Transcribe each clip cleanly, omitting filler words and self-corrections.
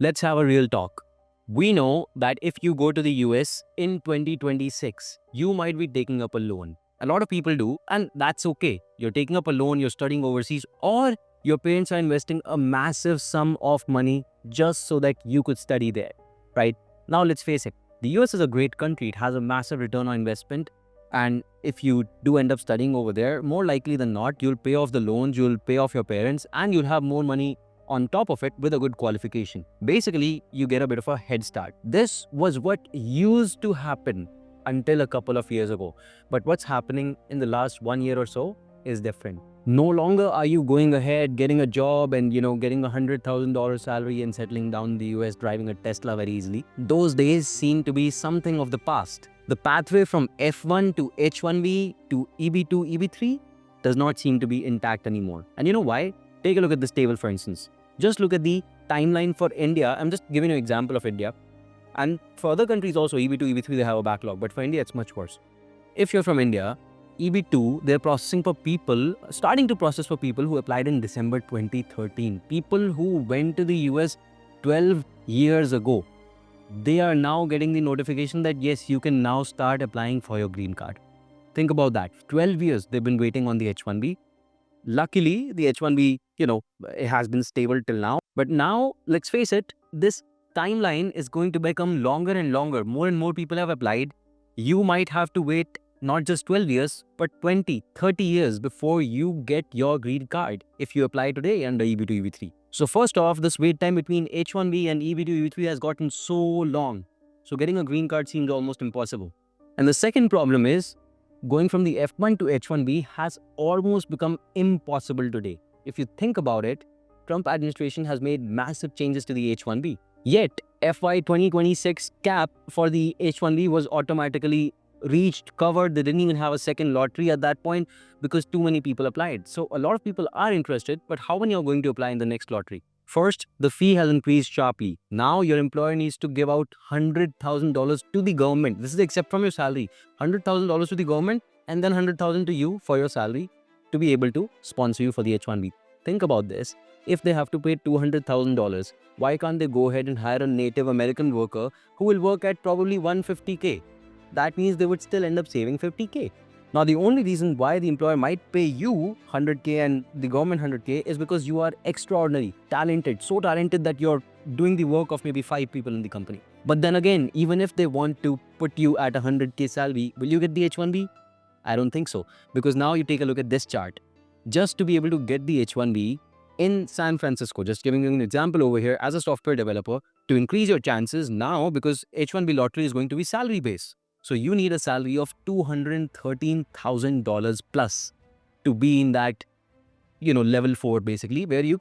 Let's have a real talk. We know that if you go to the US in 2026, you might be taking up a loan. A lot of people do, and that's okay. You're taking up a loan, you're studying overseas, or your parents are investing a massive sum of money just so that you could study there, right? Now, let's face it, the US is a great country. It has a massive return on investment. And if you do end up studying over there, more likely than not, you'll pay off the loans, you'll pay off your parents, and you'll have more money on top of it with a good qualification. Basically, you get a bit of a head start. This was what used to happen until a couple of years ago. But what's happening in the last 1 year or so is different. No longer are you going ahead, getting a job and, getting $100,000 salary and settling down in the US, driving a Tesla very easily. Those days seem to be something of the past. The pathway from F1 to H1B to EB2, EB3 does not seem to be intact anymore. And you know why? Take a look at this table, for instance. Just look at the timeline for India. I'm just giving you an example of India. And for other countries also, EB2, EB3, they have a backlog. But for India, it's much worse. If you're from India, EB2, they're processing for people, starting to process for people who applied in December 2013. People who went to the US 12 years ago. They are now getting the notification that yes, you can now start applying for your green card. Think about that. 12 years they've been waiting on the H1B. Luckily, the H1B, it has been stable till now. But now, let's face it, this timeline is going to become longer and longer. More and more people have applied. You might have to wait not just 12 years, but 20, 30 years before you get your green card if you apply today under EB2, EB3. So first off, this wait time between H1B and EB2, EB3 has gotten so long. So getting a green card seems almost impossible. And the second problem is, going from the F1 to H1B has almost become impossible today. If you think about it, Trump administration has made massive changes to the H1B. Yet, FY 2026 cap for the H1B was automatically reached, covered. They didn't even have a second lottery at that point because too many people applied. So a lot of people are interested, but how many are going to apply in the next lottery? First, the fee has increased sharply. Now your employer needs to give out $100,000 to the government. This is except from your salary. $100,000 to the government and then $100,000 to you for your salary to be able to sponsor you for the H1B. Think about this. If they have to pay $200,000, why can't they go ahead and hire a Native American worker who will work at probably $150K? That means they would still end up saving $50K. Now, the only reason why the employer might pay you $100K and the government $100K is because you are extraordinary, talented, so talented that you're doing the work of maybe 5 people in the company. But then again, even if they want to put you at $100K salary, will you get the H1B? I don't think so. Because now you take a look at this chart. Just to be able to get the H1B in San Francisco, just giving you an example over here as a software developer, to increase your chances now, because H1B lottery is going to be salary based. So you need a salary of $213,000 plus to be in that, level 4 basically, where you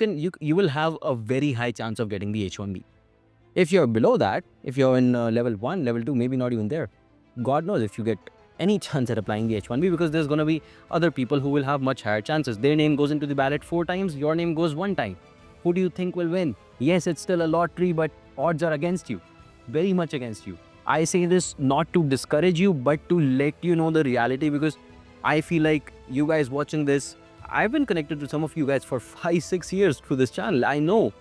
will have a very high chance of getting the H1B. If you're below that, if you're in level 1, level 2, maybe not even there, God knows if you get any chance at applying the H1B, because there's going to be other people who will have much higher chances. Their name goes into the ballot 4 times, your name goes 1 time. Who do you think will win? Yes, it's still a lottery, but odds are against you, very much against you. I say this not to discourage you, but to let you know the reality, because I feel like you guys watching this, I've been connected to some of you guys for 5-6 years through this channel. I know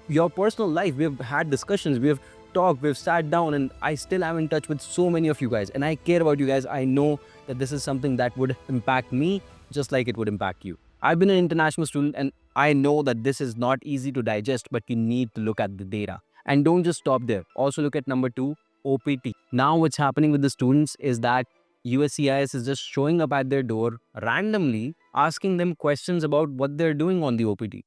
your personal life. We've had discussions, we've talked, we've sat down, and I still am in touch with so many of you guys. And I care about you guys. I know that this is something that would impact me just like it would impact you. I've been an international student, and I know that this is not easy to digest, but you need to look at the data. And don't just stop there. Also look at number 2, OPT. Now what's happening with the students is that USCIS is just showing up at their door randomly, asking them questions about what they're doing on the OPT.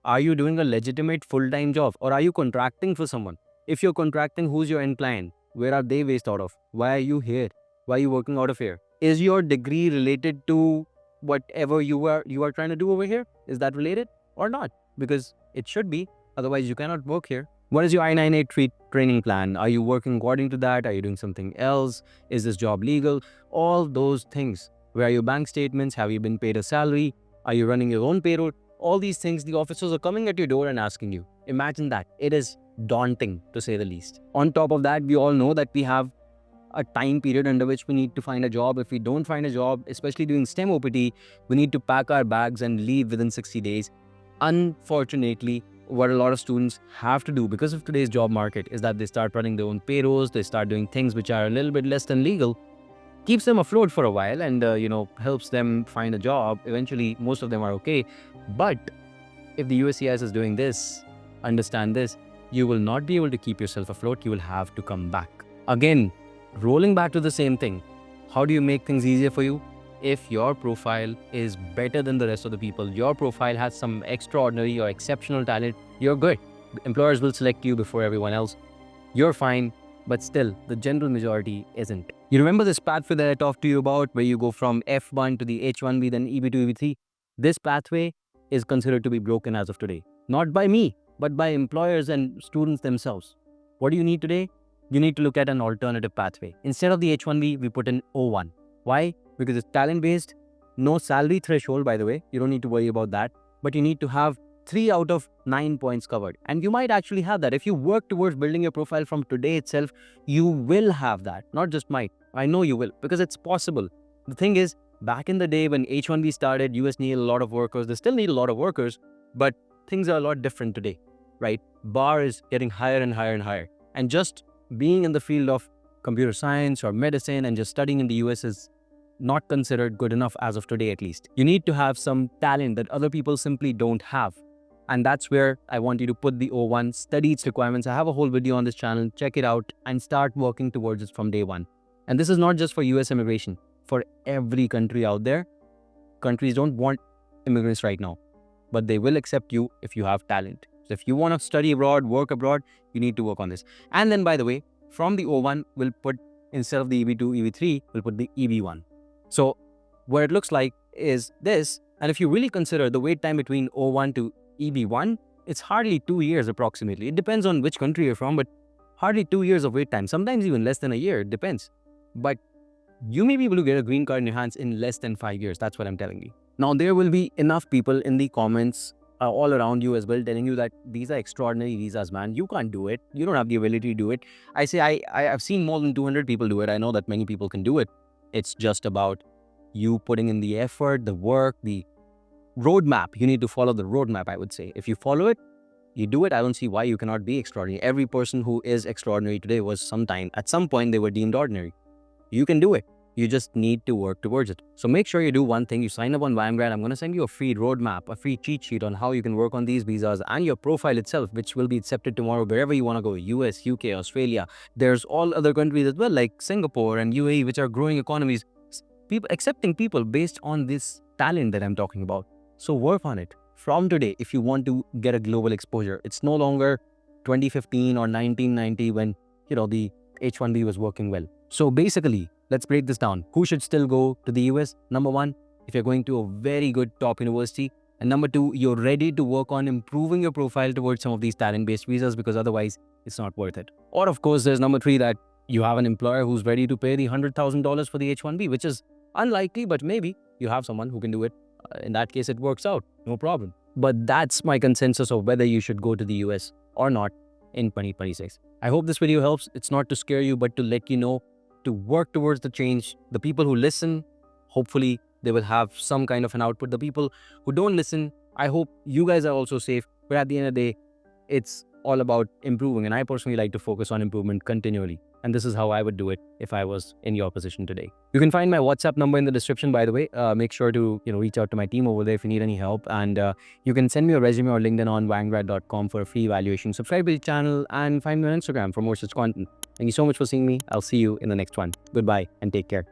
Are you doing a legitimate full-time job, or are you contracting for someone? If you're contracting, who's your end client? Where are they based out of? Why are you here? Why are you working out of here? Is your degree related to whatever you are trying to do over here? Is that related or not? Because it should be, otherwise you cannot work here. What is your I-983 training plan? Are you working according to that? Are you doing something else? Is this job legal? All those things. Where are your bank statements? Have you been paid a salary? Are you running your own payroll? All these things, the officers are coming at your door and asking you. Imagine that. It is daunting, to say the least. On top of that, we all know that we have a time period under which we need to find a job. If we don't find a job, especially doing STEM OPT, we need to pack our bags and leave within 60 days. Unfortunately, what a lot of students have to do because of today's job market is that they start running their own payrolls, they start doing things which are a little bit less than legal, keeps them afloat for a while and, helps them find a job. Eventually, most of them are okay. But if the USCIS is doing this, understand this, you will not be able to keep yourself afloat. You will have to come back. Again, rolling back to the same thing. How do you make things easier for you? If your profile is better than the rest of the people, your profile has some extraordinary or exceptional talent, you're good. Employers will select you before everyone else. You're fine, but still, the general majority isn't. You remember this pathway that I talked to you about where you go from F1 to the H1B, then EB to EB3? This pathway is considered to be broken as of today. Not by me, but by employers and students themselves. What do you need today? You need to look at an alternative pathway. Instead of the H1B, we put an O1. Why? Because it's talent-based, no salary threshold, by the way. You don't need to worry about that. But you need to have 3 out of 9 points covered. And you might actually have that. If you work towards building your profile from today itself, you will have that. Not just might. I know you will, because it's possible. The thing is, back in the day when H1B started, US needed a lot of workers. They still need a lot of workers, but things are a lot different today, right? Bar is getting higher and higher and higher. And just being in the field of computer science or medicine and just studying in the US is not considered good enough as of today, at least. You need to have some talent that other people simply don't have. And that's where I want you to put the O1, study its requirements. I have a whole video on this channel. Check it out and start working towards it from day one. And this is not just for US immigration. For every country out there, countries don't want immigrants right now, but they will accept you if you have talent. So if you want to study abroad, work abroad, you need to work on this. And then, by the way, from the O1, we'll put, instead of the EB2, EB3, we'll put the EB1. So what it looks like is this. And if you really consider the wait time between O1 to EB1, it's hardly 2 years approximately. It depends on which country you're from, but hardly 2 years of wait time, sometimes even less than a year, it depends. But you may be able to get a green card in your hands in less than 5 years. That's what I'm telling you. Now, there will be enough people in the comments all around you as well telling you that these are extraordinary visas, man. You can't do it. You don't have the ability to do it. I say I've seen more than 200 people do it. I know that many people can do it. It's just about you putting in the effort, the work, the roadmap. You need to follow the roadmap, I would say. If you follow it, you do it. I don't see why you cannot be extraordinary. Every person who is extraordinary today was at some point they were deemed ordinary. You can do it. You just need to work towards it. So make sure you do one thing. You sign up on YMGrad. I'm going to send you a free roadmap, a free cheat sheet on how you can work on these visas and your profile itself, which will be accepted tomorrow wherever you want to go. US, UK, Australia. There's all other countries as well, like Singapore and UAE, which are growing economies. People accepting people based on this talent that I'm talking about. So work on it from today if you want to get a global exposure. It's no longer 2015 or 1990 when, the H1B was working well. So basically, let's break this down. Who should still go to the US? Number 1, if you're going to a very good top university. And number 2, you're ready to work on improving your profile towards some of these talent-based visas, because otherwise it's not worth it. Or of course, there's number 3, that you have an employer who's ready to pay the $100,000 for the H1B, which is unlikely, but maybe you have someone who can do it. In that case, it works out, no problem. But that's my consensus of whether you should go to the US or not in 2026. I hope this video helps. It's not to scare you, but to let you know to work towards the change. The people who listen, hopefully they will have some kind of an output. The people who don't listen, I hope you guys are also safe. But at the end of the day, it's all about improving. And I personally like to focus on improvement continually. And this is how I would do it if I was in your position today. You can find my WhatsApp number in the description, by the way. Make sure to reach out to my team over there if you need any help. And you can send me a resume or LinkedIn on YMGrad.com for a free evaluation. Subscribe to the channel and find me on Instagram for more such content. Thank you so much for seeing me. I'll see you in the next one. Goodbye and take care.